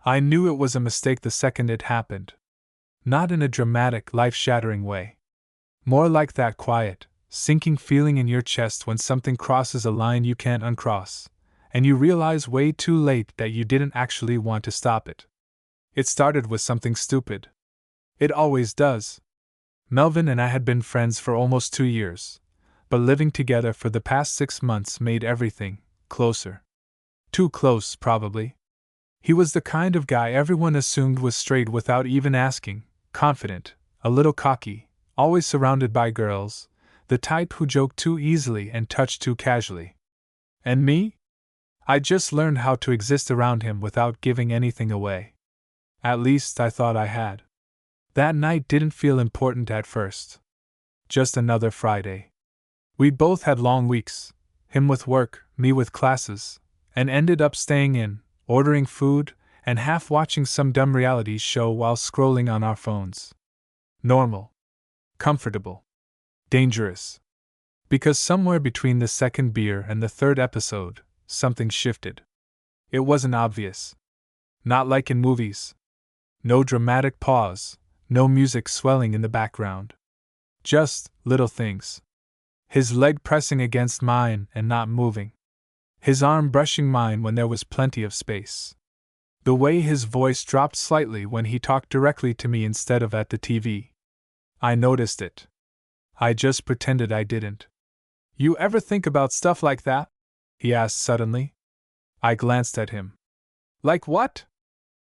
I knew it was a mistake the second it happened. Not in a dramatic, life-shattering way. More like that quiet, sinking feeling in your chest when something crosses a line you can't uncross, and you realize way too late that you didn't actually want to stop it. It started with something stupid. It always does. Melvin and I had been friends for almost 2 years, but living together for the past 6 months made everything closer. Too close, probably. He was the kind of guy everyone assumed was straight without even asking, confident, a little cocky, always surrounded by girls, the type who joked too easily and touched too casually. And me? I just learned how to exist around him without giving anything away. At least I thought I had. That night didn't feel important at first. Just another Friday. We'd both had long weeks, him with work, me with classes, and ended up staying in, ordering food, and half watching some dumb reality show while scrolling on our phones. Normal. Comfortable. Dangerous. Because somewhere between the second beer and the third episode, something shifted. It wasn't obvious. Not like in movies. No dramatic pause, no music swelling in the background. Just little things. His leg pressing against mine and not moving. His arm brushing mine when there was plenty of space. The way his voice dropped slightly when he talked directly to me instead of at the TV. I noticed it. I just pretended I didn't. "You ever think about stuff like that?" he asked suddenly. I glanced at him. "Like what?"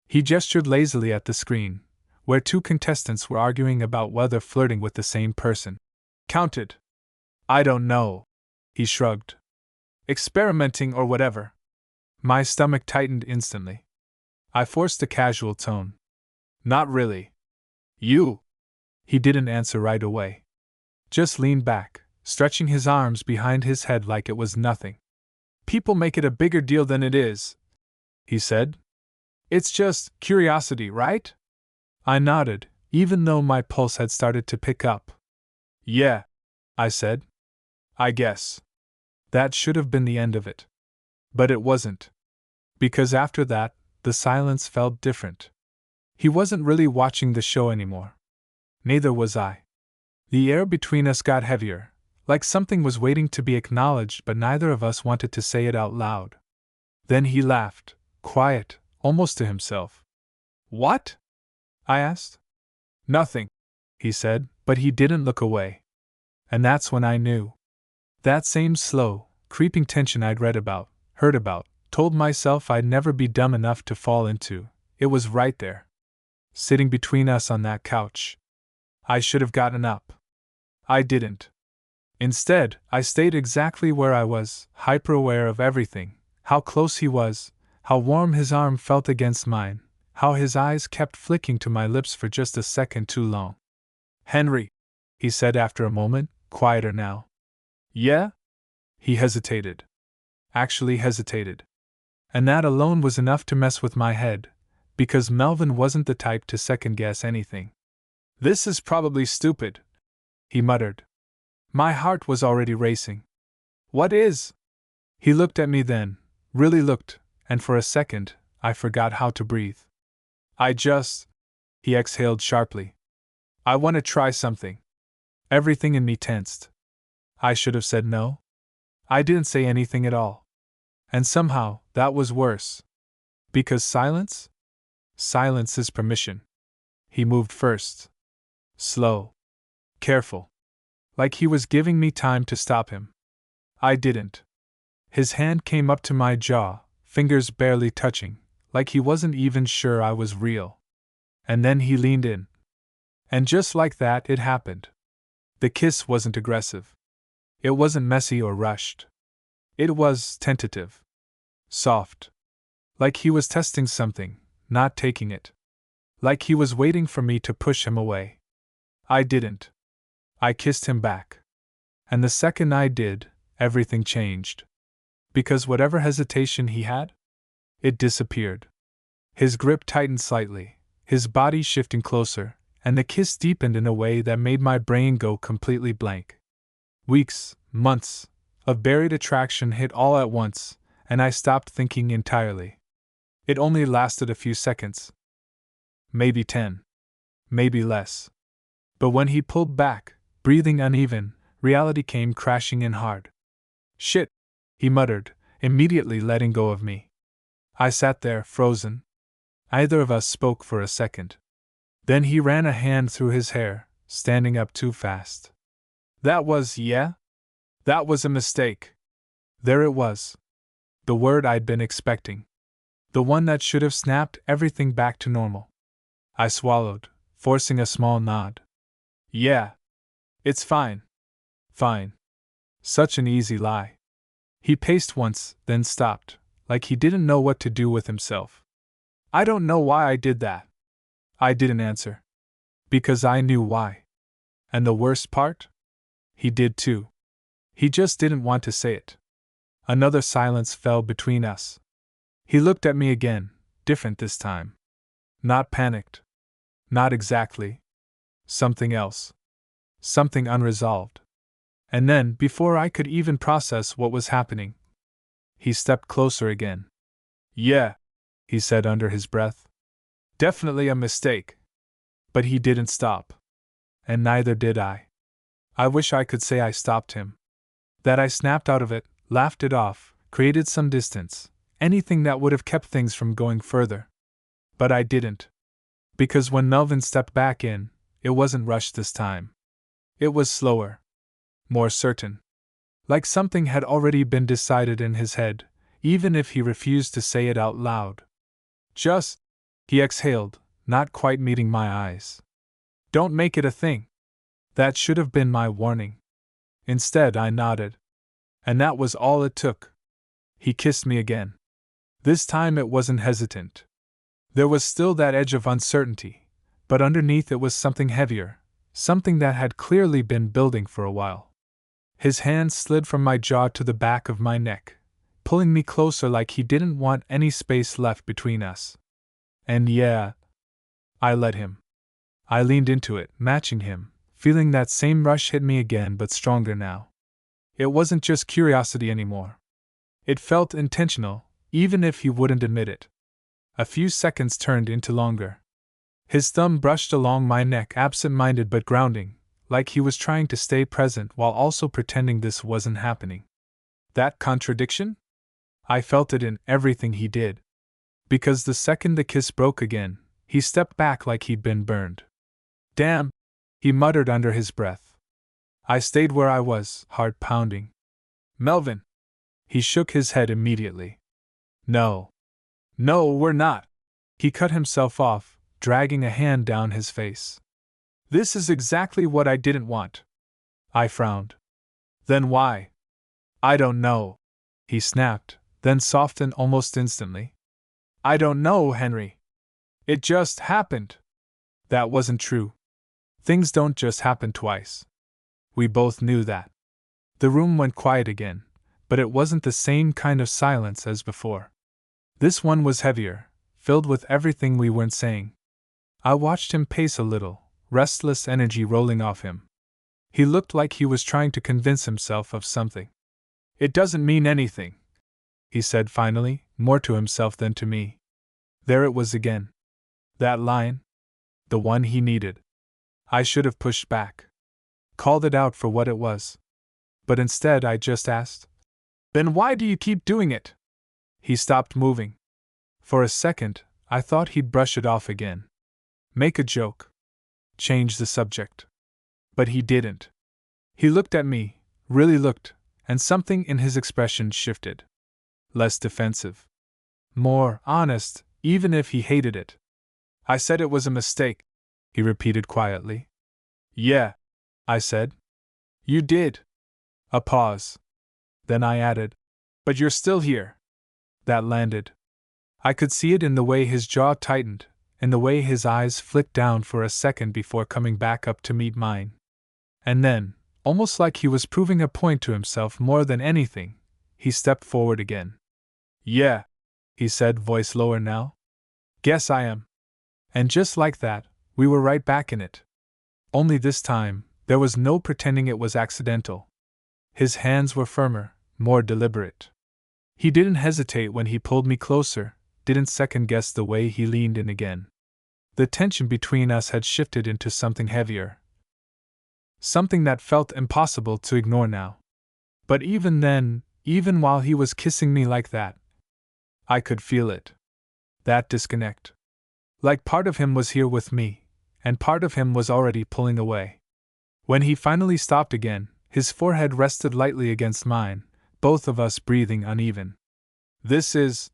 He gestured lazily at the screen, where 2 contestants were arguing about whether flirting with the same person counted. "I don't know." He shrugged. "Experimenting or whatever." My stomach tightened instantly. I forced a casual tone. "Not really." "You?" He didn't answer right away. Just leaned back, stretching his arms behind his head like it was nothing. "People make it a bigger deal than it is," he said. "It's just curiosity, right?" I nodded, even though my pulse had started to pick up. "Yeah," I said. "I guess." That should have been the end of it. But it wasn't. Because after that, the silence felt different. He wasn't really watching the show anymore. Neither was I. The air between us got heavier, like something was waiting to be acknowledged, but neither of us wanted to say it out loud. Then he laughed, quiet, almost to himself. "What?" I asked. "Nothing," he said, but he didn't look away. And that's when I knew. That same slow, creeping tension I'd read about, heard about, told myself I'd never be dumb enough to fall into, it was right there. Sitting between us on that couch. I should have gotten up. I didn't. Instead, I stayed exactly where I was, hyper-aware of everything, how close he was, how warm his arm felt against mine, how his eyes kept flicking to my lips for just a second too long. "Henry," he said after a moment, quieter now. "Yeah?" He hesitated. Actually hesitated. And that alone was enough to mess with my head, because Melvin wasn't the type to second-guess anything. "This is probably stupid," he muttered. My heart was already racing. "What is?" He looked at me then, really looked, and for a second, I forgot how to breathe. He exhaled sharply. "I want to try something." Everything in me tensed. I should have said no. I didn't say anything at all. And somehow, that was worse. Because silence? Silence is permission. He moved first. Slow. Careful. Like he was giving me time to stop him. I didn't. His hand came up to my jaw, fingers barely touching, like he wasn't even sure I was real. And then he leaned in. And just like that, it happened. The kiss wasn't aggressive. It wasn't messy or rushed. It was tentative. Soft. Like he was testing something, not taking it. Like he was waiting for me to push him away. I didn't. I kissed him back. And the second I did, everything changed. Because whatever hesitation he had, it disappeared. His grip tightened slightly, his body shifting closer, and the kiss deepened in a way that made my brain go completely blank. Weeks, months, of buried attraction hit all at once, and I stopped thinking entirely. It only lasted a few seconds. Maybe 10. Maybe less. But when he pulled back, breathing uneven, reality came crashing in hard. "Shit," he muttered, immediately letting go of me. I sat there, frozen. Neither of us spoke for a second. Then he ran a hand through his hair, standing up too fast. That was a mistake. There it was. The word I'd been expecting. The one that should have snapped everything back to normal. I swallowed, forcing a small nod. Yeah. It's fine. Fine. Such an easy lie. He paced once, then stopped, like he didn't know what to do with himself. I don't know why I did that. I didn't answer. Because I knew why. And the worst part? He did too. He just didn't want to say it. Another silence fell between us. He looked at me again, different this time. Not panicked. Not exactly. Something else. Something unresolved. And then, before I could even process what was happening, he stepped closer again. Yeah, he said under his breath. Definitely a mistake. But he didn't stop. And neither did I. I wish I could say I stopped him. That I snapped out of it, laughed it off, created some distance, anything that would have kept things from going further. But I didn't. Because when Melvin stepped back in, it wasn't rushed this time. It was slower. More certain. Like something had already been decided in his head, even if he refused to say it out loud. Just, he exhaled, not quite meeting my eyes. Don't make it a thing. That should have been my warning. Instead, I nodded. And that was all it took. He kissed me again. This time it wasn't hesitant. There was still that edge of uncertainty, but underneath it was something heavier, something that had clearly been building for a while. His hand slid from my jaw to the back of my neck, pulling me closer like he didn't want any space left between us. And yeah, I let him. I leaned into it, matching him, feeling that same rush hit me again but stronger now. It wasn't just curiosity anymore. It felt intentional, even if he wouldn't admit it. A few seconds turned into longer. His thumb brushed along my neck, absent-minded but grounding, like he was trying to stay present while also pretending this wasn't happening. That contradiction? I felt it in everything he did. Because the second the kiss broke again, he stepped back like he'd been burned. Damn, he muttered under his breath. I stayed where I was, heart pounding. Melvin. He shook his head immediately. No. No, we're not. He cut himself off, dragging a hand down his face. This is exactly what I didn't want. I frowned. Then why? I don't know. He snapped, then softened almost instantly. I don't know, Henry. It just happened. That wasn't true. Things don't just happen twice. We both knew that. The room went quiet again, but it wasn't the same kind of silence as before. This one was heavier, filled with everything we weren't saying. I watched him pace a little, restless energy rolling off him. He looked like he was trying to convince himself of something. It doesn't mean anything, he said finally, more to himself than to me. There it was again. That line. The one he needed. I should have pushed back. Called it out for what it was. But instead I just asked, "Then why do you keep doing it?" He stopped moving. For a second, I thought he'd brush it off again. Make a joke. Change the subject. But he didn't. He looked at me, really looked, and something in his expression shifted. Less defensive. More honest, even if he hated it. I said it was a mistake, he repeated quietly. Yeah, I said. You did. A pause. Then I added, but you're still here. That landed. I could see it in the way his jaw tightened, in the way his eyes flicked down for a second before coming back up to meet mine. And then, almost like he was proving a point to himself more than anything, he stepped forward again. Yeah, he said, voice lower now. Guess I am. And just like that, we were right back in it. Only this time, there was no pretending it was accidental. His hands were firmer, more deliberate. He didn't hesitate when he pulled me closer, didn't second guess the way he leaned in again. The tension between us had shifted into something heavier. Something that felt impossible to ignore now. But even then, even while he was kissing me like that, I could feel it. That disconnect. Like part of him was here with me, and part of him was already pulling away. When he finally stopped again, his forehead rested lightly against mine, both of us breathing uneven. "This is,"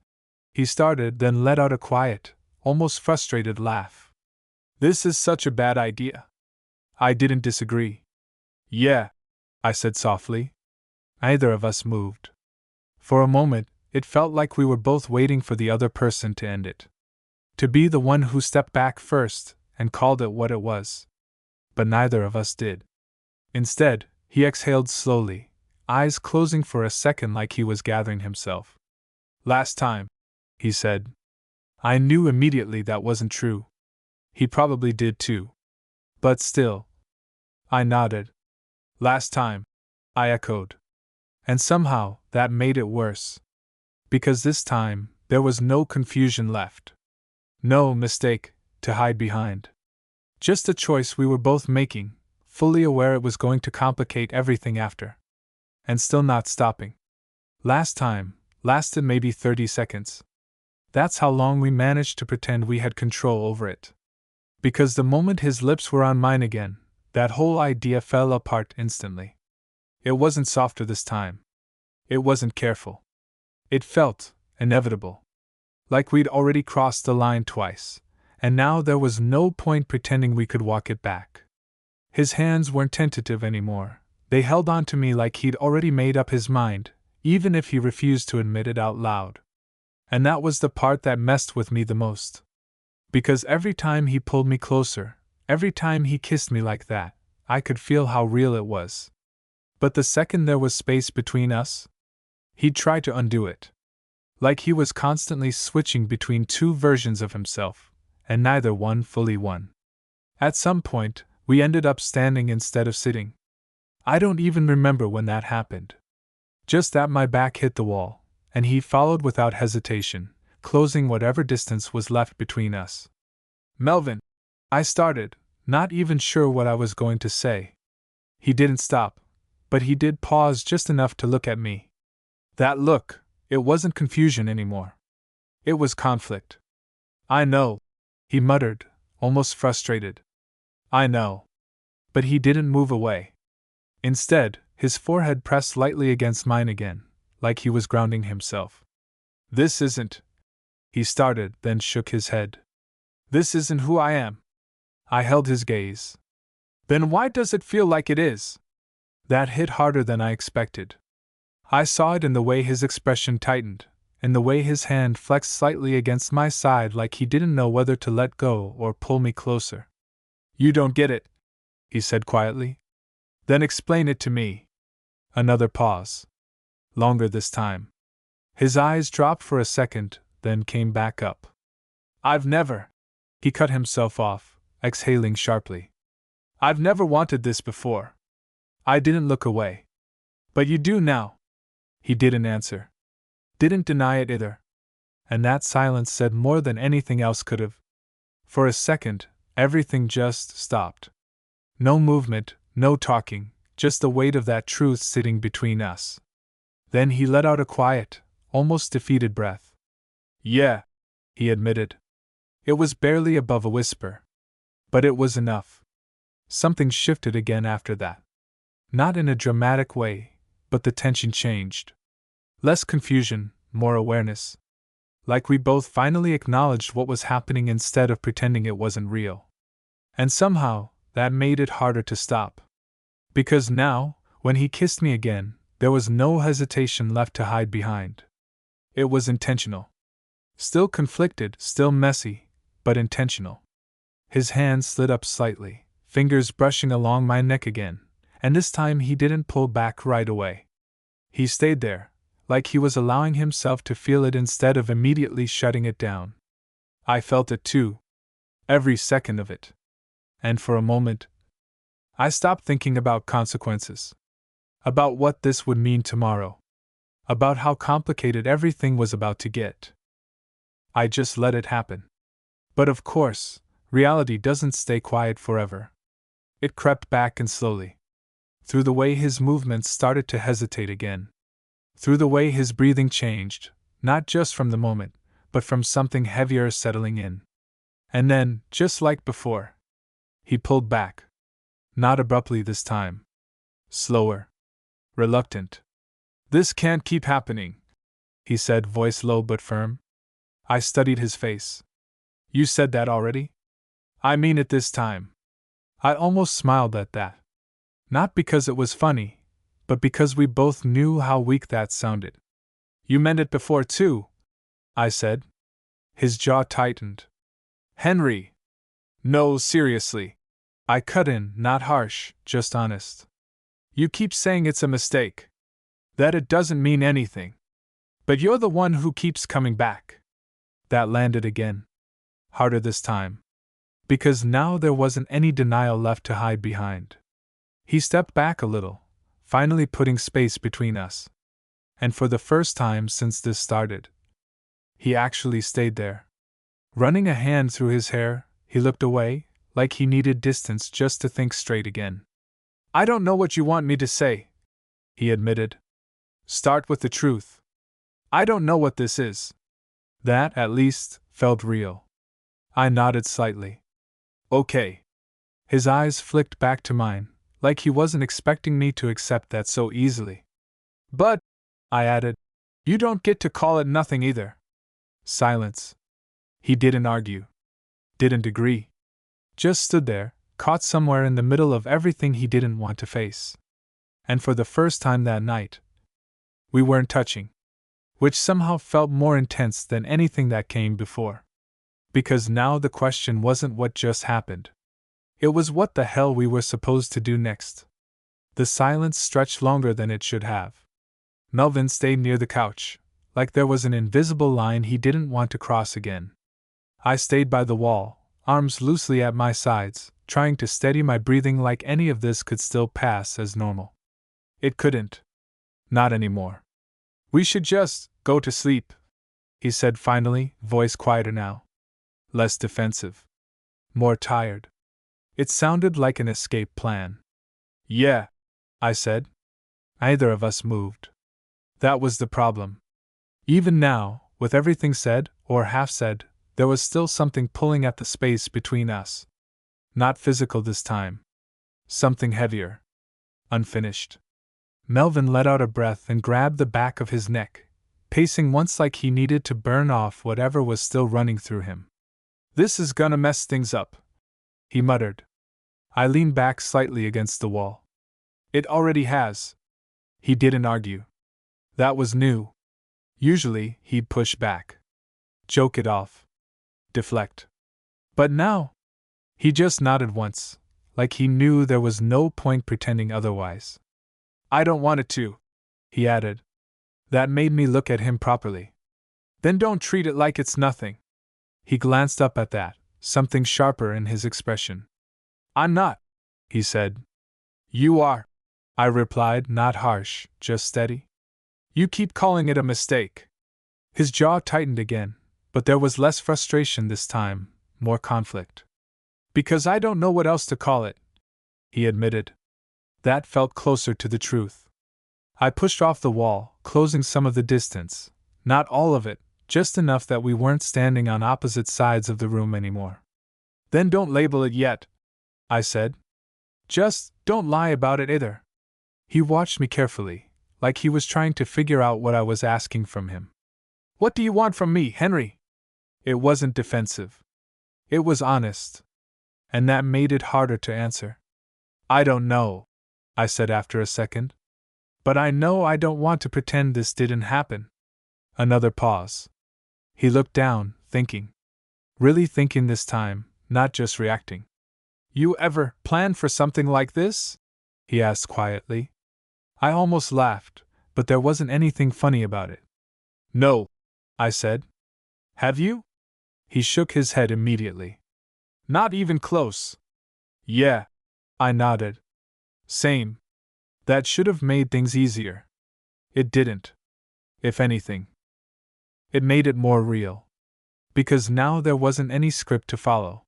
he started, then let out a quiet, almost frustrated laugh. "This is such a bad idea." I didn't disagree. "Yeah," I said softly. Neither of us moved. For a moment, it felt like we were both waiting for the other person to end it. To be the one who stepped back first and called it what it was. But neither of us did. Instead, he exhaled slowly, eyes closing for a second like he was gathering himself. "Last time," he said. I knew immediately that wasn't true. He probably did too. But still. I nodded. "Last time," I echoed. And somehow, that made it worse. Because this time, there was no confusion left. No mistake to hide behind. Just a choice we were both making, fully aware it was going to complicate everything after. And still not stopping. Last time lasted maybe 30 seconds. That's how long we managed to pretend we had control over it. Because the moment his lips were on mine again, that whole idea fell apart instantly. It wasn't softer this time. It wasn't careful. It felt inevitable. Like we'd already crossed the line twice, and now there was no point pretending we could walk it back. His hands weren't tentative anymore. They held on to me like he'd already made up his mind, even if he refused to admit it out loud. And that was the part that messed with me the most. Because every time he pulled me closer, every time he kissed me like that, I could feel how real it was. But the second there was space between us, he'd try to undo it. Like he was constantly switching between two versions of himself, and neither one fully won. At some point, we ended up standing instead of sitting. I don't even remember when that happened. Just that my back hit the wall, and he followed without hesitation, closing whatever distance was left between us. "Melvin," I started, not even sure what I was going to say. He didn't stop, but he did pause just enough to look at me. That look, it wasn't confusion anymore. It was conflict. "I know," he muttered, almost frustrated. "I know." But he didn't move away. Instead, his forehead pressed lightly against mine again, like he was grounding himself. "This isn't," he started, then shook his head. "This isn't who I am." I held his gaze. "Then why does it feel like it is?" That hit harder than I expected. I saw it in the way his expression tightened, in the way his hand flexed slightly against my side like he didn't know whether to let go or pull me closer. "You don't get it," he said quietly. "Then explain it to me." Another pause. Longer this time. His eyes dropped for a second, then came back up. "I've never," he cut himself off, exhaling sharply. "I've never wanted this before." I didn't look away. "But you do now." He didn't answer. Didn't deny it either. And that silence said more than anything else could have. For a second, everything just stopped. No movement, no talking, just the weight of that truth sitting between us. Then he let out a quiet, almost defeated breath. "Yeah," he admitted. It was barely above a whisper. But it was enough. Something shifted again after that. Not in a dramatic way, but the tension changed. Less confusion, more awareness. Like we both finally acknowledged what was happening instead of pretending it wasn't real. And somehow, that made it harder to stop. Because now, when he kissed me again, there was no hesitation left to hide behind. It was intentional. Still conflicted, still messy, but intentional. His hand slid up slightly, fingers brushing along my neck again, and this time he didn't pull back right away. He stayed there, like he was allowing himself to feel it instead of immediately shutting it down. I felt it too. Every second of it. And for a moment, I stopped thinking about consequences. About what this would mean tomorrow. About how complicated everything was about to get. I just let it happen. But of course, reality doesn't stay quiet forever. It crept back and slowly. Through the way his movements started to hesitate again. Through the way his breathing changed, not just from the moment, but from something heavier settling in. And then, just like before, he pulled back. Not abruptly this time. Slower. Reluctant. "This can't keep happening," he said, voice low but firm. I studied his face. "You said that already?" "I mean it this time." I almost smiled at that. Not because it was funny, but because we both knew how weak that sounded. "You meant it before, too," I said. His jaw tightened. "Henry!" "No, seriously." I cut in, not harsh, just honest. "You keep saying it's a mistake. That it doesn't mean anything. But you're the one who keeps coming back." That landed again. Harder this time. Because now there wasn't any denial left to hide behind. He stepped back a little, finally putting space between us. And for the first time since this started, he actually stayed there. Running a hand through his hair, he looked away, like he needed distance just to think straight again. "I don't know what you want me to say," he admitted. "Start with the truth. I don't know what this is." That, at least, felt real. I nodded slightly. "Okay." His eyes flicked back to mine, like he wasn't expecting me to accept that so easily. "But," I added, "you don't get to call it nothing either." Silence. He didn't argue. Didn't agree. Just stood there, caught somewhere in the middle of everything he didn't want to face. And for the first time that night, we weren't touching. Which somehow felt more intense than anything that came before. Because now the question wasn't what just happened. It was what the hell we were supposed to do next. The silence stretched longer than it should have. Melvin stayed near the couch, like there was an invisible line he didn't want to cross again. I stayed by the wall, arms loosely at my sides, trying to steady my breathing like any of this could still pass as normal. It couldn't. Not anymore. "We should just go to sleep," he said finally, voice quieter now. Less defensive. More tired. It sounded like an escape plan. "Yeah," I said. Neither of us moved. That was the problem. Even now, with everything said, or half said, there was still something pulling at the space between us. Not physical this time. Something heavier. Unfinished. Melvin let out a breath and grabbed the back of his neck, pacing once like he needed to burn off whatever was still running through him. "This is gonna mess things up," he muttered. I leaned back slightly against the wall. "It already has." He didn't argue. That was new. Usually, he'd push back. Joke it off. Deflect. But now, he just nodded once, like he knew there was no point pretending otherwise. "I don't want it to," he added. That made me look at him properly. "Then don't treat it like it's nothing." He glanced up at that, something sharper in his expression. "I'm not," he said. "You are," I replied, not harsh, just steady. "You keep calling it a mistake." His jaw tightened again, but there was less frustration this time, more conflict. "Because I don't know what else to call it," he admitted. That felt closer to the truth. I pushed off the wall, closing some of the distance, not all of it, just enough that we weren't standing on opposite sides of the room anymore. "Then don't label it yet," I said. "Just don't lie about it either." He watched me carefully, like he was trying to figure out what I was asking from him. "What do you want from me, Henry?" It wasn't defensive. It was honest. And that made it harder to answer. "I don't know," I said after a second. "But I know I don't want to pretend this didn't happen." Another pause. He looked down, thinking. Really thinking this time, not just reacting. "You ever plan for something like this?" he asked quietly. I almost laughed, but there wasn't anything funny about it. "No," I said. "Have you?" He shook his head immediately. "Not even close." "Yeah," I nodded. "Same." That should have made things easier. It didn't. If anything, it made it more real. because now there wasn't any script to follow.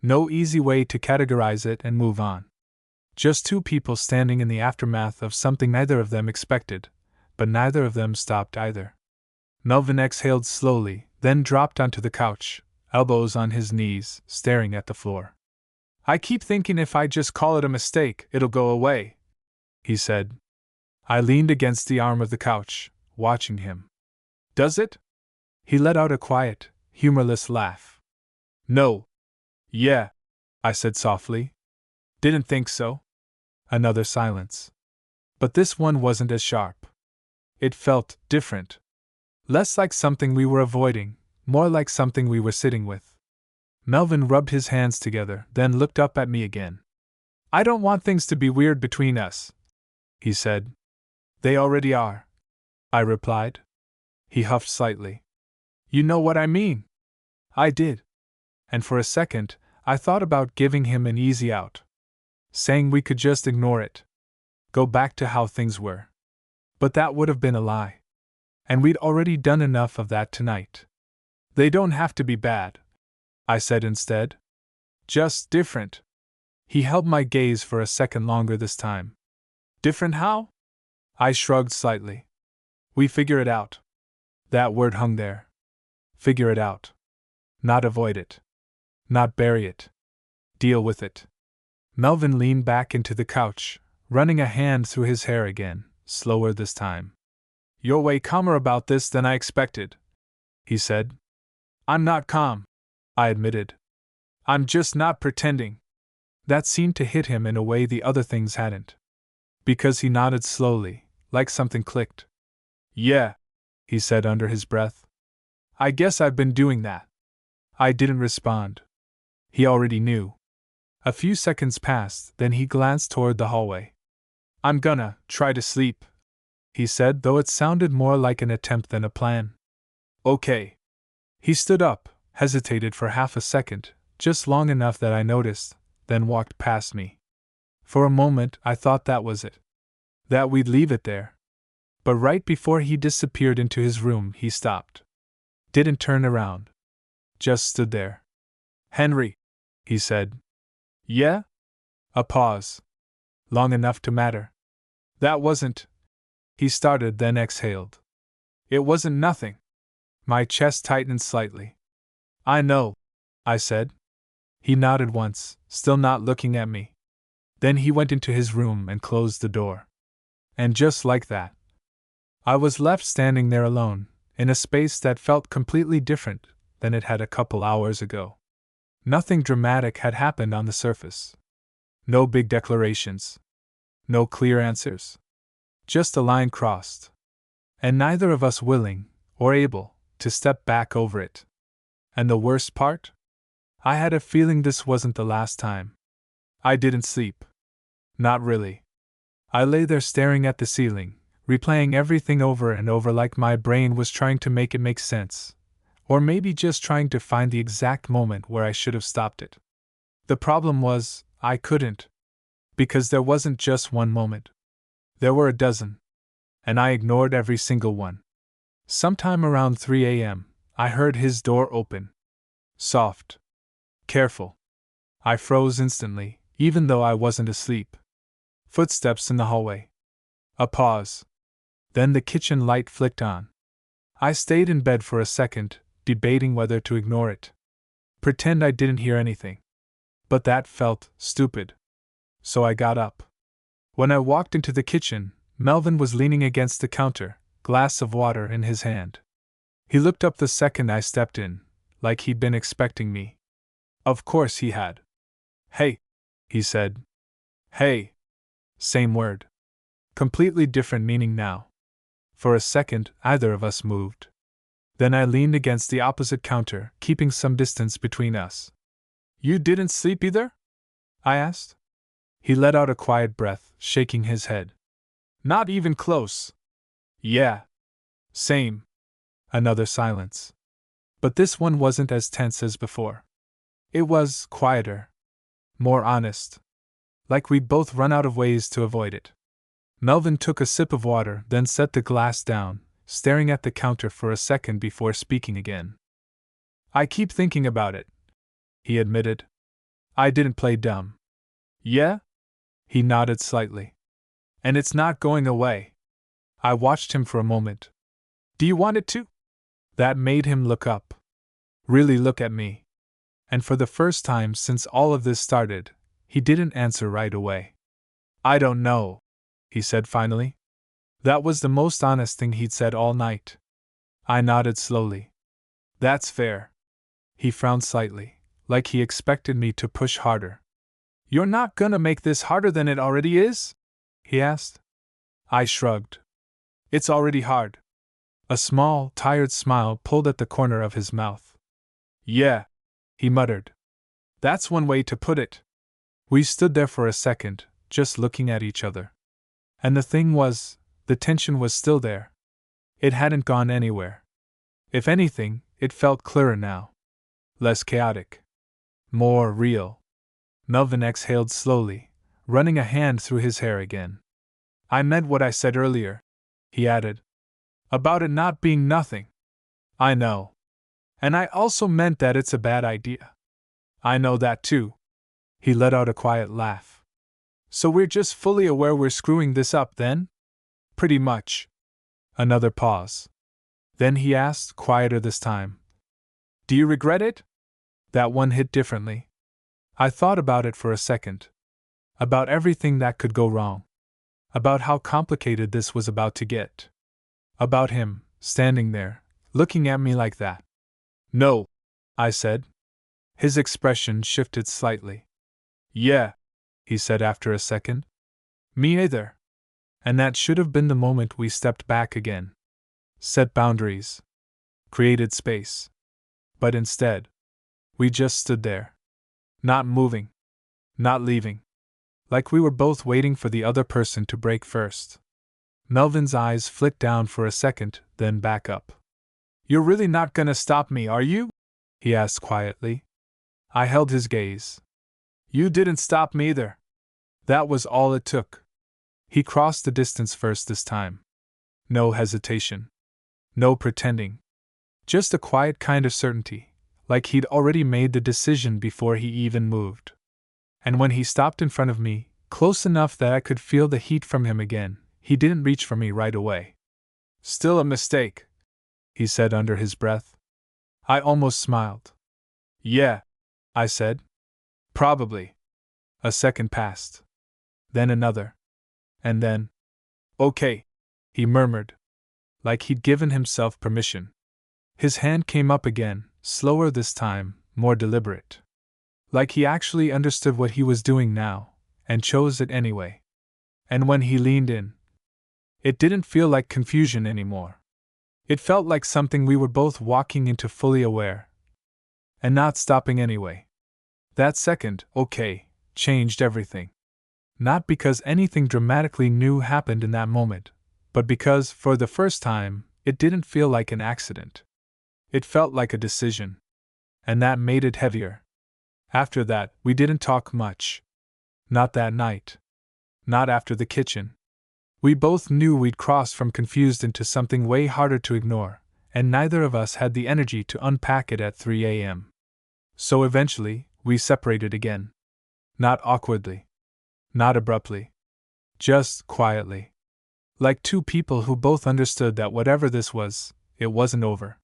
No easy way to categorize it and move on. Just two people standing in the aftermath of something neither of them expected, but neither of them stopped either. Melvin exhaled slowly, then dropped onto the couch, elbows on his knees, staring at the floor. "I keep thinking if I just call it a mistake, it'll go away," he said. I leaned against the arm of the couch, watching him. "Does it?" He let out a quiet, humorless laugh. "No. Yeah," I said softly. "Didn't think so." Another silence. But this one wasn't as sharp. It felt different. Less like something we were avoiding, more like something we were sitting with. Melvin rubbed his hands together, then looked up at me again. "I don't want things to be weird between us," he said. "They already are," I replied. He huffed slightly. "You know what I mean." I did. And for a second, I thought about giving him an easy out. Saying we could just ignore it. Go back to how things were. But that would have been a lie. And we'd already done enough of that tonight. "They don't have to be bad," I said instead. "Just different." He held my gaze for a second longer this time. "Different how?" I shrugged slightly. "We figure it out." That word hung there. Figure it out. Not avoid it. Not bury it. Deal with it. Melvin leaned back into the couch, running a hand through his hair again, slower this time. "You're way calmer about this than I expected," he said. "I'm not calm," I admitted. "I'm just not pretending." That seemed to hit him in a way the other things hadn't. Because he nodded slowly, like something clicked. "Yeah," he said under his breath. "I guess I've been doing that." I didn't respond. He already knew. A few seconds passed, then he glanced toward the hallway. "I'm gonna try to sleep," he said, though it sounded more like an attempt than a plan. "Okay." He stood up, hesitated for half a second, just long enough that I noticed, then walked past me. For a moment I thought that was it. That we'd leave it there. But right before he disappeared into his room, he stopped. Didn't turn around. Just stood there. "Henry," he said. "Yeah?" A pause. Long enough to matter. "That wasn't..." He started, then exhaled. "It wasn't nothing." My chest tightened slightly. "I know," I said. He nodded once, still not looking at me. Then he went into his room and closed the door. And just like that, I was left standing there alone, in a space that felt completely different than it had a couple hours ago. Nothing dramatic had happened on the surface. No big declarations. No clear answers. Just a line crossed. And neither of us willing, or able, to step back over it. And the worst part? I had a feeling this wasn't the last time. I didn't sleep. Not really. I lay there staring at the ceiling, replaying everything over and over like my brain was trying to make it make sense. Or maybe just trying to find the exact moment where I should have stopped it. The problem was, I couldn't. Because there wasn't just one moment. There were a dozen. And I ignored every single one. Sometime around 3 a.m., I heard his door open. Soft. Careful. I froze instantly, even though I wasn't asleep. Footsteps in the hallway. A pause. Then the kitchen light flicked on. I stayed in bed for a second, debating whether to ignore it. Pretend I didn't hear anything. But that felt stupid. So I got up. When I walked into the kitchen, Melvin was leaning against the counter, glass of water in his hand. He looked up the second I stepped in, like he'd been expecting me. Of course he had. "Hey," he said. "Hey." Same word. Completely different meaning now. For a second, either of us moved. Then I leaned against the opposite counter, keeping some distance between us. "You didn't sleep either?" I asked. He let out a quiet breath, shaking his head. "Not even close." "Yeah. Same." Another silence. But this one wasn't as tense as before. It was quieter. More honest. Like we'd both run out of ways to avoid it. Melvin took a sip of water, then set the glass down, staring at the counter for a second before speaking again. I keep thinking about it, he admitted. I didn't play dumb. Yeah? He nodded slightly. And it's not going away. I watched him for a moment. Do you want it to? That made him look up. Really look at me. And for the first time since all of this started, he didn't answer right away. I don't know, he said finally. That was the most honest thing he'd said all night. I nodded slowly. That's fair. He frowned slightly, like he expected me to push harder. You're not gonna make this harder than it already is? He asked. I shrugged. It's already hard. A small, tired smile pulled at the corner of his mouth. Yeah, he muttered. That's one way to put it. We stood there for a second, just looking at each other. And the thing was, the tension was still there. It hadn't gone anywhere. If anything, it felt clearer now. Less chaotic. More real. Melvin exhaled slowly, running a hand through his hair again. I meant what I said earlier, he added. About it not being nothing. I know. And I also meant that it's a bad idea. I know that too. He let out a quiet laugh. So we're just fully aware we're screwing this up then? Pretty much. Another pause. Then he asked, quieter this time. Do you regret it? That one hit differently. I thought about it for a second. About everything that could go wrong. About how complicated this was about to get. About him, standing there, looking at me like that. No, I said. His expression shifted slightly. Yeah, he said after a second. Me either. And that should have been the moment we stepped back again. Set boundaries. Created space. But instead, we just stood there. Not moving. Not leaving. Like we were both waiting for the other person to break first. Melvin's eyes flicked down for a second, then back up. You're really not gonna stop me, are you? He asked quietly. I held his gaze. You didn't stop me either. That was all it took. He crossed the distance first this time. No hesitation. No pretending. Just a quiet kind of certainty, like he'd already made the decision before he even moved. And when he stopped in front of me, close enough that I could feel the heat from him again, he didn't reach for me right away. Still a mistake, he said under his breath. I almost smiled. Yeah, I said. Probably. A second passed. Then another. And then. Okay, he murmured. Like he'd given himself permission. His hand came up again, slower this time, more deliberate. Like he actually understood what he was doing now, and chose it anyway. And when he leaned in, it didn't feel like confusion anymore. It felt like something we were both walking into fully aware. And not stopping anyway. That second, okay, changed everything. Not because anything dramatically new happened in that moment, but because, for the first time, it didn't feel like an accident. It felt like a decision. And that made it heavier. After that, we didn't talk much. Not that night. Not after the kitchen. We both knew we'd crossed from confused into something way harder to ignore, and neither of us had the energy to unpack it at 3 a.m. So eventually, we separated again. Not awkwardly. Not abruptly. Just quietly. Like two people who both understood that whatever this was, it wasn't over.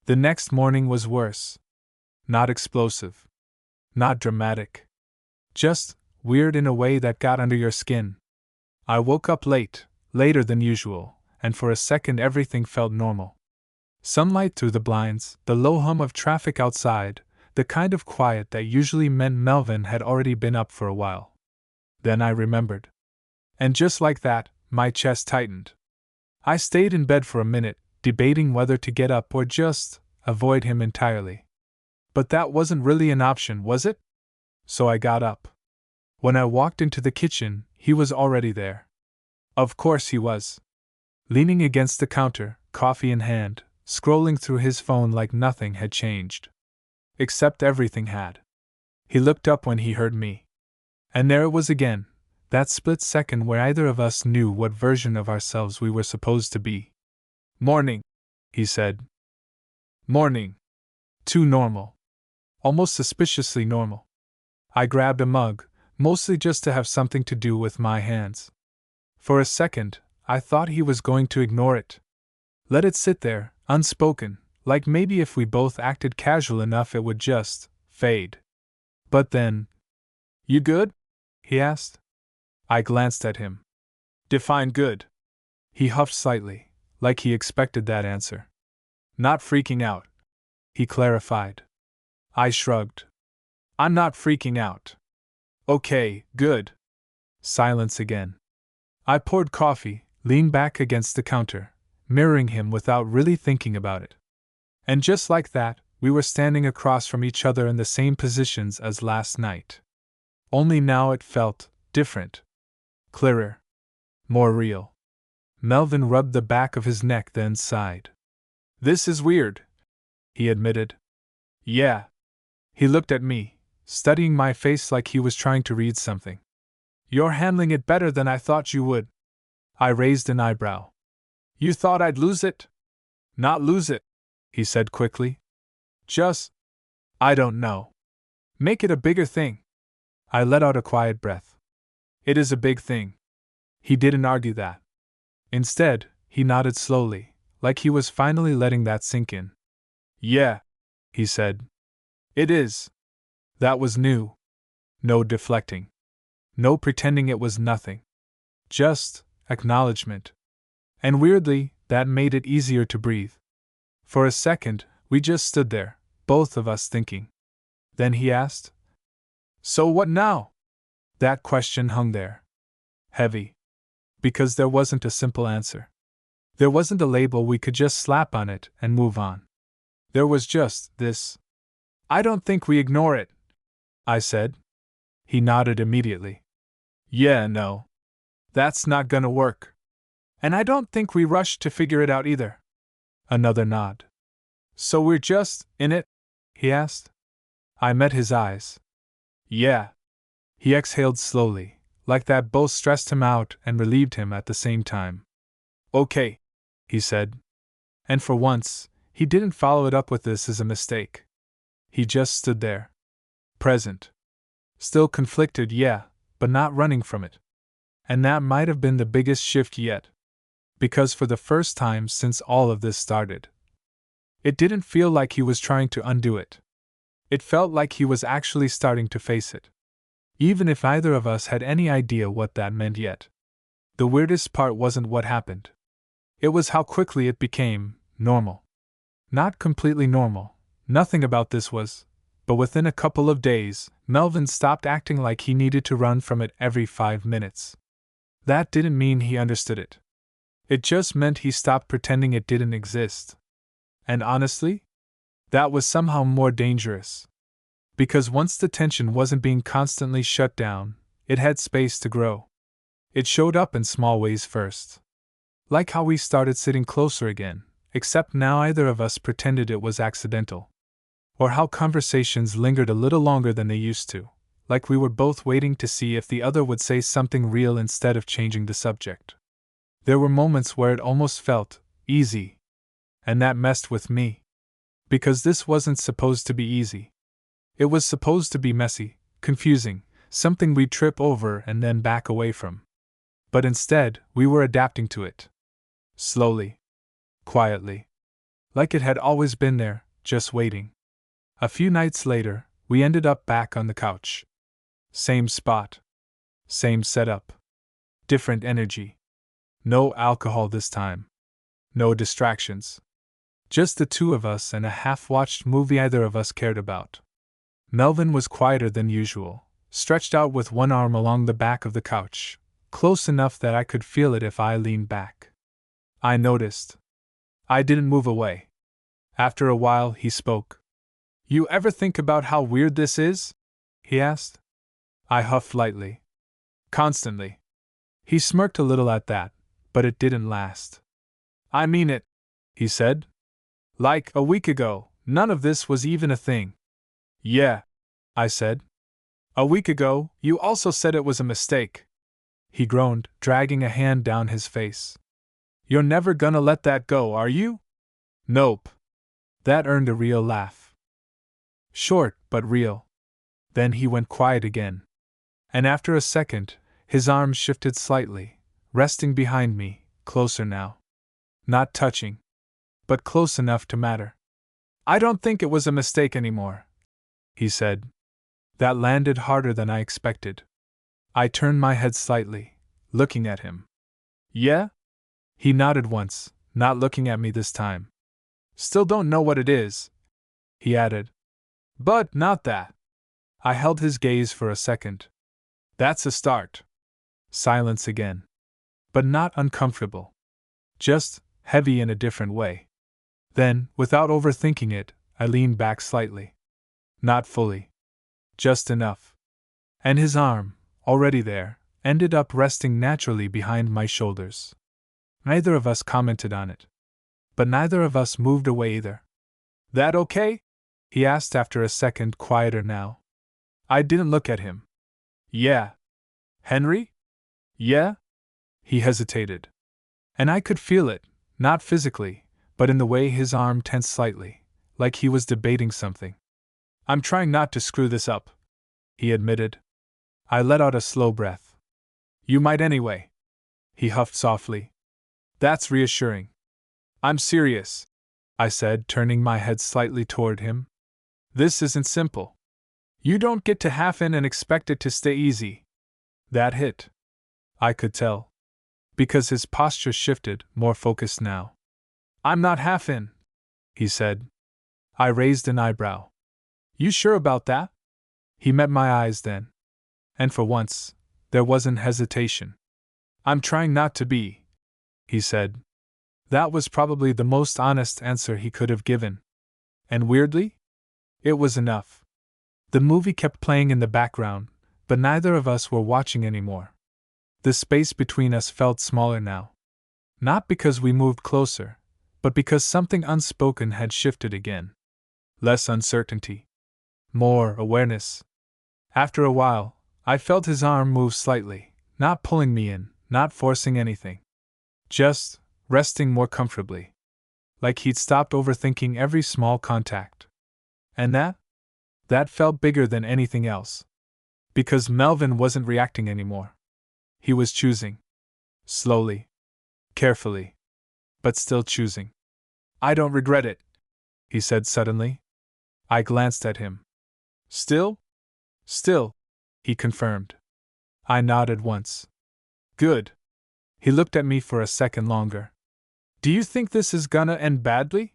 The next morning was worse. Not explosive. Not dramatic. Just weird in a way that got under your skin. I woke up late, later than usual, and for a second everything felt normal. Sunlight through the blinds, the low hum of traffic outside, the kind of quiet that usually meant Melvin had already been up for a while. Then I remembered. And just like that, my chest tightened. I stayed in bed for a minute, debating whether to get up or just avoid him entirely. But that wasn't really an option, was it? So I got up. When I walked into the kitchen, he was already there. Of course he was. Leaning against the counter, coffee in hand, scrolling through his phone like nothing had changed. Except everything had. He looked up when he heard me. And there it was again, that split second where either of us knew what version of ourselves we were supposed to be. Morning, he said. Morning. Too normal. Almost suspiciously normal. I grabbed a mug, mostly just to have something to do with my hands. For a second, I thought he was going to ignore it. Let it sit there, unspoken, like maybe if we both acted casual enough it would just fade. But then, "You good?" he asked. I glanced at him. "Define good." He huffed slightly, like he expected that answer. "Not freaking out," he clarified. I shrugged. "I'm not freaking out." "Okay, good." Silence again. I poured coffee, leaned back against the counter, mirroring him without really thinking about it. And just like that, we were standing across from each other in the same positions as last night. Only now it felt different. Clearer. More real. Melvin rubbed the back of his neck, then sighed. "This is weird," he admitted. "Yeah." He looked at me, studying my face like he was trying to read something. "You're handling it better than I thought you would." I raised an eyebrow. "You thought I'd lose it?" "Not lose it," he said quickly. "Just, I don't know. Make it a bigger thing." I let out a quiet breath. "It is a big thing." He didn't argue that. Instead, he nodded slowly, like he was finally letting that sink in. "Yeah," he said. "It is." That was new. No deflecting. No pretending it was nothing. Just acknowledgement. And weirdly, that made it easier to breathe. For a second, we just stood there, both of us thinking. Then he asked, "So what now?" That question hung there. Heavy. Because there wasn't a simple answer. There wasn't a label we could just slap on it and move on. There was just this. "I don't think we ignore it," I said. He nodded immediately. "Yeah, no. That's not gonna work. And I don't think we rushed to figure it out either." Another nod. "So we're just in it?" he asked. I met his eyes. "Yeah." He exhaled slowly, like that both stressed him out and relieved him at the same time. "Okay," he said. And for once, he didn't follow it up with "this is a mistake." He just stood there. Present. Still conflicted, yeah, but not running from it. And that might have been the biggest shift yet. Because for the first time since all of this started, it didn't feel like he was trying to undo it. It felt like he was actually starting to face it. Even if either of us had any idea what that meant yet. The weirdest part wasn't what happened. It was how quickly it became normal. Not completely normal, nothing about this was, but within a couple of days, Melvin stopped acting like he needed to run from it every 5 minutes. That didn't mean he understood it. It just meant he stopped pretending it didn't exist. And honestly, that was somehow more dangerous. Because once the tension wasn't being constantly shut down, it had space to grow. It showed up in small ways first. Like how we started sitting closer again, except now either of us pretended it was accidental. Or how conversations lingered a little longer than they used to, like we were both waiting to see if the other would say something real instead of changing the subject. There were moments where it almost felt easy. And that messed with me. Because this wasn't supposed to be easy. It was supposed to be messy, confusing, something we'd trip over and then back away from. But instead, we were adapting to it. Slowly. Quietly. Like it had always been there, just waiting. A few nights later, we ended up back on the couch. Same spot. Same setup. Different energy. No alcohol this time. No distractions. Just the two of us and a half-watched movie either of us cared about. Melvin was quieter than usual, stretched out with one arm along the back of the couch, close enough that I could feel it if I leaned back. I noticed. I didn't move away. After a while, he spoke. "You ever think about how weird this is?" he asked. I huffed lightly. "Constantly." He smirked a little at that, but it didn't last. "I mean it," he said. "Like, a week ago, none of this was even a thing." "Yeah," I said. "A week ago, you also said it was a mistake." He groaned, dragging a hand down his face. "You're never gonna let that go, are you?" "Nope." That earned a real laugh. Short, but real. Then he went quiet again. And after a second, his arms shifted slightly, resting behind me, closer now. Not touching, but close enough to matter. I don't think it was a mistake anymore, he said. That landed harder than I expected. I turned my head slightly, looking at him. Yeah? He nodded once, not looking at me this time. Still don't know what it is, he added. But not that. I held his gaze for a second. That's a start. Silence again. But not uncomfortable. Just heavy in a different way. Then, without overthinking it, I leaned back slightly. Not fully. Just enough. And his arm, already there, ended up resting naturally behind my shoulders. Neither of us commented on it. But neither of us moved away either. That okay? He asked after a second, quieter now. I didn't look at him. Yeah. Henry? Yeah? He hesitated. And I could feel it, not physically, but in the way his arm tensed slightly, like he was debating something. I'm trying not to screw this up, he admitted. I let out a slow breath. You might anyway. He huffed softly. That's reassuring. I'm serious, I said, turning my head slightly toward him. This isn't simple. You don't get to half in and expect it to stay easy. That hit. I could tell. Because his posture shifted, more focused now. I'm not half in, he said. I raised an eyebrow. You sure about that? He met my eyes then. And for once, there wasn't hesitation. I'm trying not to be, he said. That was probably the most honest answer he could have given. And weirdly, it was enough. The movie kept playing in the background, but neither of us were watching anymore. The space between us felt smaller now. Not because we moved closer, but because something unspoken had shifted again. Less uncertainty. More awareness. After a while, I felt his arm move slightly, not pulling me in, not forcing anything. Just resting more comfortably. Like he'd stopped overthinking every small contact. And that felt bigger than anything else. Because Melvin wasn't reacting anymore. He was choosing. Slowly. Carefully. But still choosing. I don't regret it, he said suddenly. I glanced at him. Still? Still, he confirmed. I nodded once. Good. He looked at me for a second longer. Do you think this is gonna end badly?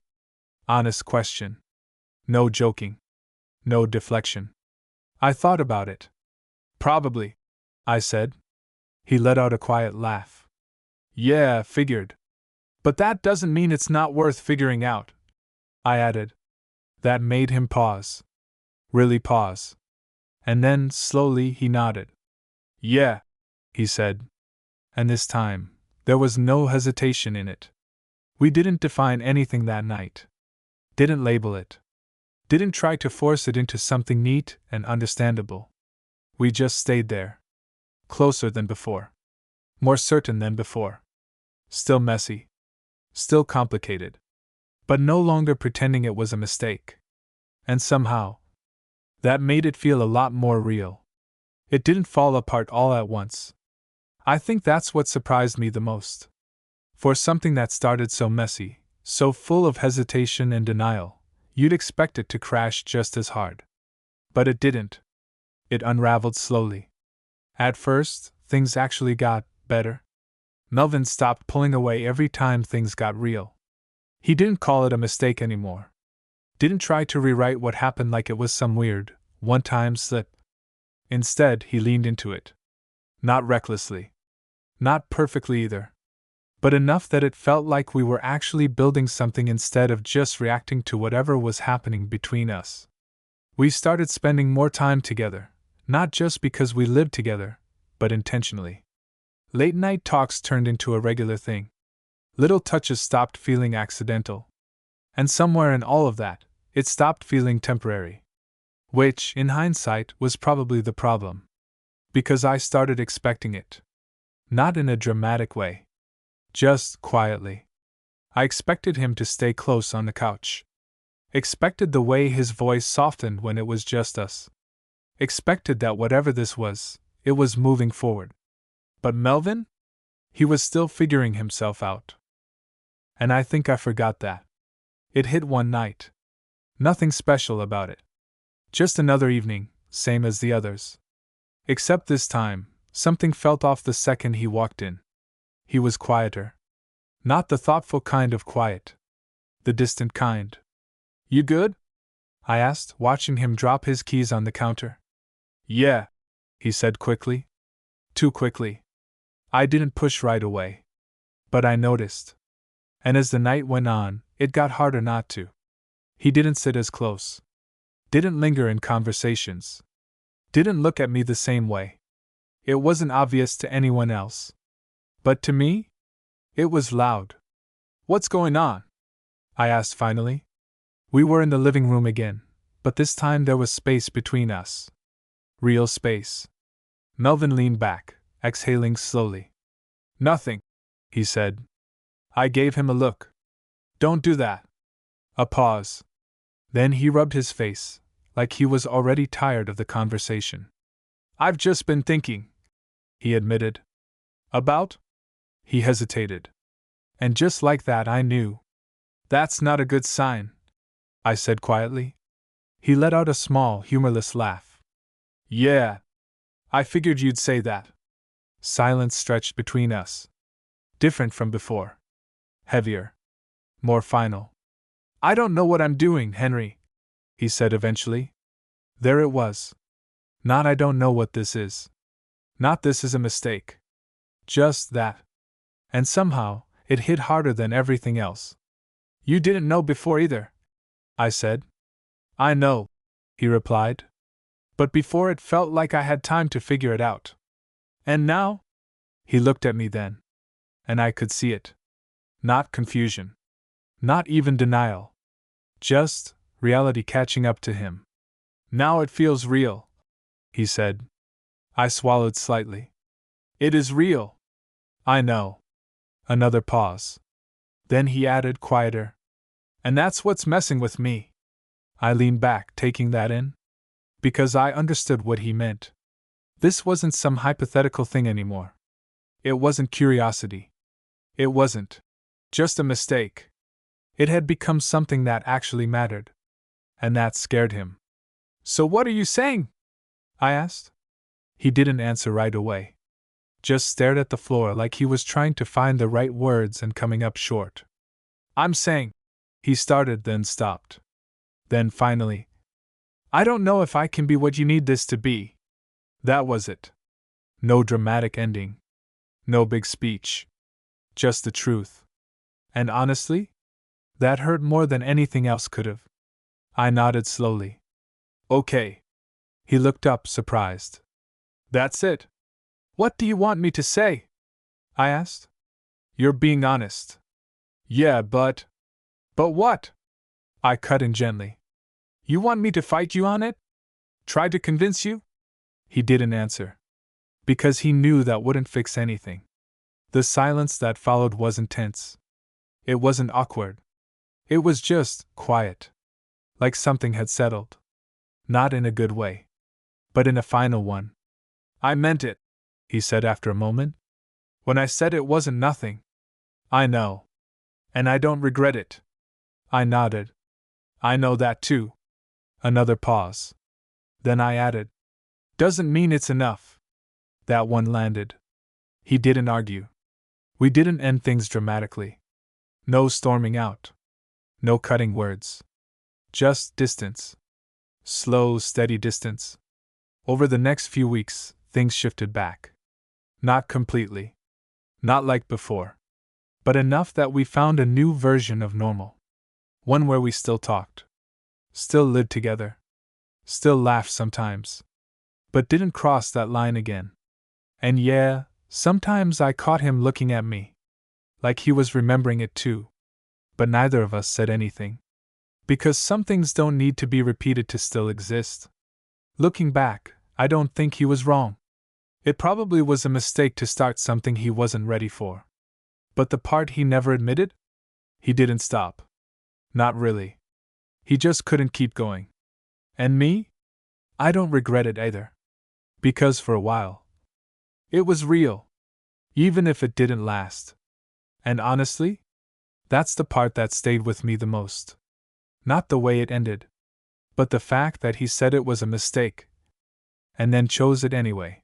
Honest question. No joking. No deflection. I thought about it. Probably, I said. He let out a quiet laugh. Yeah, figured. But that doesn't mean it's not worth figuring out, I added. That made him pause. Really pause. And then, slowly, he nodded. Yeah, he said. And this time, there was no hesitation in it. We didn't define anything that night. Didn't label it. Didn't try to force it into something neat and understandable. We just stayed there. Closer than before. More certain than before. Still messy. Still complicated. But no longer pretending it was a mistake. And somehow, that made it feel a lot more real. It didn't fall apart all at once. I think that's what surprised me the most. For something that started so messy, so full of hesitation and denial, you'd expect it to crash just as hard. But it didn't. It unraveled slowly. At first, things actually got better. Melvin stopped pulling away every time things got real. He didn't call it a mistake anymore. Didn't try to rewrite what happened like it was some weird, one-time slip. Instead, he leaned into it. Not recklessly. Not perfectly either. But enough that it felt like we were actually building something instead of just reacting to whatever was happening between us. We started spending more time together, not just because we lived together, but intentionally. Late-night talks turned into a regular thing. Little touches stopped feeling accidental. And somewhere in all of that, it stopped feeling temporary. Which, in hindsight, was probably the problem. Because I started expecting it. Not in a dramatic way. Just quietly. I expected him to stay close on the couch. Expected the way his voice softened when it was just us. Expected that whatever this was, it was moving forward. But Melvin? He was still figuring himself out. And I think I forgot that. It hit one night. Nothing special about it. Just another evening, same as the others. Except this time, something felt off the second he walked in. He was quieter. Not the thoughtful kind of quiet. The distant kind. You good? I asked, watching him drop his keys on the counter. Yeah, he said quickly. Too quickly. I didn't push right away. But I noticed. And as the night went on, it got harder not to. He didn't sit as close. Didn't linger in conversations. Didn't look at me the same way. It wasn't obvious to anyone else. But to me? It was loud. What's going on? I asked finally. We were in the living room again, but this time there was space between us. Real space. Melvin leaned back, exhaling slowly. Nothing, he said. I gave him a look. Don't do that. A pause. Then he rubbed his face, like he was already tired of the conversation. I've just been thinking, he admitted. About? He hesitated. And just like that I knew. That's not a good sign, I said quietly. He let out a small, humorless laugh. Yeah. I figured you'd say that. Silence stretched between us. Different from before. Heavier. More final. I don't know what I'm doing, Henry, he said eventually. There it was. Not I don't know what this is. Not this is a mistake. Just that. And somehow, it hit harder than everything else. You didn't know before either, I said. I know, he replied. But before it felt like I had time to figure it out. And now? He looked at me then. And I could see it. Not confusion. Not even denial. Just reality catching up to him. Now it feels real, he said. I swallowed slightly. It is real. I know. Another pause. Then he added, quieter. And that's what's messing with me. I leaned back, taking that in. Because I understood what he meant. This wasn't some hypothetical thing anymore. It wasn't curiosity. It wasn't just a mistake. It had become something that actually mattered. And that scared him. So what are you saying? I asked. He didn't answer right away. Just stared at the floor like he was trying to find the right words and coming up short. I'm saying, he started then stopped. Then finally, I don't know if I can be what you need this to be. That was it. No dramatic ending. No big speech. Just the truth. And honestly, that hurt more than anything else could have. I nodded slowly. Okay. He looked up, surprised. That's it. What do you want me to say? I asked. You're being honest. Yeah, but. But what? I cut in gently. You want me to fight you on it? Try to convince you? He didn't answer. Because he knew that wouldn't fix anything. The silence that followed wasn't tense. It wasn't awkward. It was just quiet. Like something had settled. Not in a good way. But in a final one. I meant it, he said after a moment. When I said it wasn't nothing. I know. And I don't regret it. I nodded. I know that too. Another pause. Then I added. Doesn't mean it's enough. That one landed. He didn't argue. We didn't end things dramatically. No storming out. No cutting words. Just distance. Slow, steady distance. Over the next few weeks, things shifted back. Not completely. Not like before. But enough that we found a new version of normal. One where we still talked. Still lived together. Still laughed sometimes. But didn't cross that line again. And yeah, sometimes I caught him looking at me. Like he was remembering it too. But neither of us said anything. Because some things don't need to be repeated to still exist. Looking back, I don't think he was wrong. It probably was a mistake to start something he wasn't ready for. But the part he never admitted? He didn't stop. Not really. He just couldn't keep going. And me? I don't regret it either. Because for a while, it was real. Even if it didn't last. And honestly, that's the part that stayed with me the most. Not the way it ended, but the fact that he said it was a mistake, and then chose it anyway.